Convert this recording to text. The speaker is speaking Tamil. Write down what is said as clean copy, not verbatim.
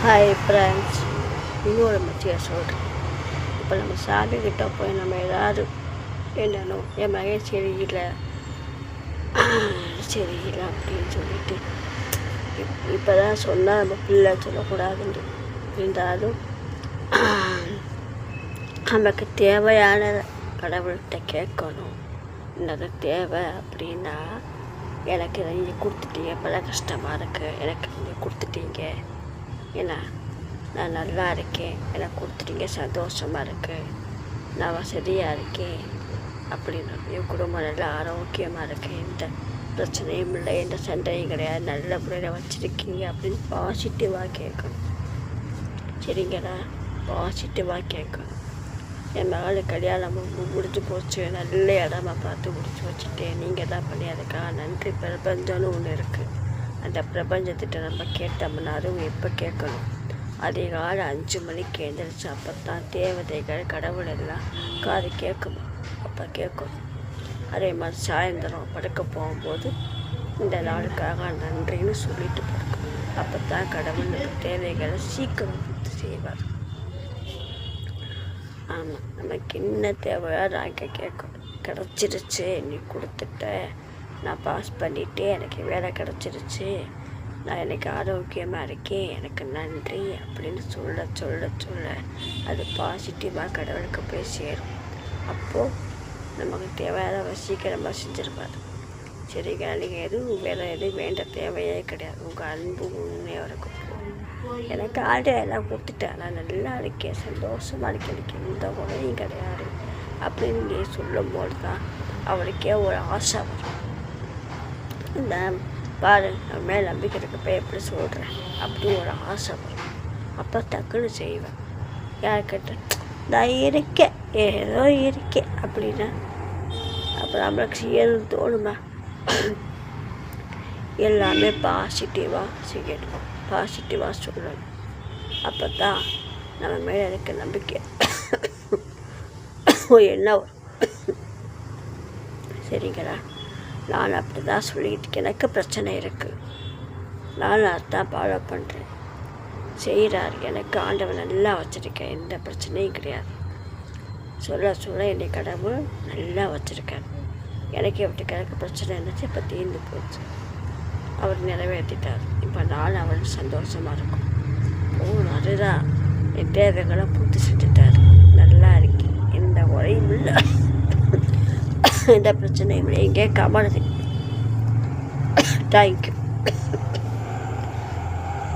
ஹாய் ஃப்ரெண்ட்ஸ், இன்னொரு மத்திய சொல்கிறேன். இப்போ நம்ம சாமிக்கிட்ட போய் நம்ம ஏதாவது என்னணும், என் மகன் சரியில்லை அப்படின்னு சொல்லிட்டு இப்போ தான் சொன்னால் நம்ம பிள்ளை சொல்லக்கூடாதுன்னு இருந்தாலும் நமக்கு தேவையானதை கடவுள்கிட்ட கேட்கணும். என்னது தேவை அப்படின்னா, எனக்கு இதை நீங்கள் கொடுத்துட்டீங்க, பல கஷ்டமாக இருக்குது, எனக்கு நீங்கள் கொடுத்துட்டீங்க, ஏன்னா நான் நல்லா இருக்கேன், எனக்கு கொடுத்துட்டீங்க, சந்தோஷமாக இருக்குது, நான் வசதியாக இருக்கேன் அப்படின்னு, என் குடும்பம் நல்லா ஆரோக்கியமாக இருக்கேன், எந்த பிரச்சனையும் இல்லை, எந்த சண்டையும் கிடையாது, நல்ல முறையில் வச்சுருக்கீங்க அப்படின்னு பாசிட்டிவாக கேட்கணும். சரிங்களா? பாசிட்டிவாக கேட்கணும். என் மகளுக்கு கல்யாணம் முடிஞ்சு போச்சு, நல்ல இடமா பார்த்து முடிச்சு வச்சுட்டேன், நீங்கள் தான் பண்ணி அதுக்காக நன்றி. பிரபஞ்சம்னு ஒன்று இருக்குது, அந்த பிரபஞ்சத்திட்ட நம்ம கேட்டோம்னா அதுவும் எப்போ கேட்கணும், அதிகாலை 5 மணிக்கு எழுந்திரிச்சு, அப்போ தான் தேவதைகள் கடவுள் எல்லாம் காது கேட்குமா, அப்போ கேட்கணும். அதே மாதிரி சாயந்தரம் படுக்க போகும்போது இந்த நாளுக்காக நன்றின்னு சொல்லிட்டு படுக்கணும். அப்போ தான் கடவுள் தேவைகளை சீக்கிரம் பூர்த்தி செய்வார். ஆமாம், நமக்கு என்ன தேவையோ அதை கேட்கணும். கிடச்சிருச்சு, நீ கொடுத்துட்ட, நான் பாஸ் பண்ணிவிட்டேன், எனக்கு வேலை கிடச்சிருச்சு, நான் எனக்கு ஆரோக்கியமாக இருக்கேன், எனக்கு நன்றி அப்படின்னு சொல்ல சொல்ல சொல்ல அது பாசிட்டிவாக கடவுளுக்கு போய் சேரும். அப்போது நமக்கு தேவையான சீக்கிரமாக செஞ்சிருப்பார். சரிங்க, நீங்கள் எதுவும் எதுவும் வேண்ட தேவையே கிடையாது. உங்கள் அன்பு உண்மையாக இருக்கும். எனக்கு ஆல்ரெடி எல்லாம் கொடுத்துட்டேன், நான் நல்லா இருக்கேன், சந்தோஷமாக இருக்கேன், எனக்கு எந்த குறையும் கிடையாது அப்படின்னு நீங்கள் சொல்லும் போது தான் அவளுக்கே ஒரு ஆசை வரும். இந்த பாரு, நம்ம மேலே நம்பிக்கை இருக்கப்போ எப்படி சொல்கிறேன் அப்படின்னு ஒரு ஆசை வரும். அப்போ டக்குன்னு செய்வேன். யார்கிட்ட நான் இருக்கேன், ஏதோ இருக்கேன் அப்படின்னா அப்புறம் நம்மளுக்கு செய்யணும்னு தோணுமா? எல்லாமே பாசிட்டிவாக செய்யணும், பாசிட்டிவாக சொல்லணும். அப்போ தான் நம்ம மேலே இருக்க நம்பிக்கை என்ன வரும். சரிங்களா? நான் அப்படி தான் சொல்லிக்கிட்டு எனக்கு பிரச்சனை இருக்குது, நான் அதான் ஃபாலோ பண்ணுறேன், செய்கிறார், எனக்கு ஆண்டவன் நல்லா வச்சுருக்கேன், எந்த பிரச்சனையும் கிடையாது. சொல்ல சொல்ல என்னை கடவுள் நல்லா வச்சுருக்கார். எனக்கு எப்படி கிடக்க பிரச்சனை இருந்துச்சு, இப்போ தீர்ந்து போச்சு, அவர் நிறைவேற்றிட்டார். இப்போ நான் அவள் சந்தோஷமாக இருக்கும். அதுதான் என் தேவைகளை பூர்த்தி செஞ்சுட்டார். நல்லா இருக்கேன், எந்த குறையும் இல்லை, எந்த பிரச்சனையும் இல்லை, எங்கே கமலுது. தேங்க்யூ.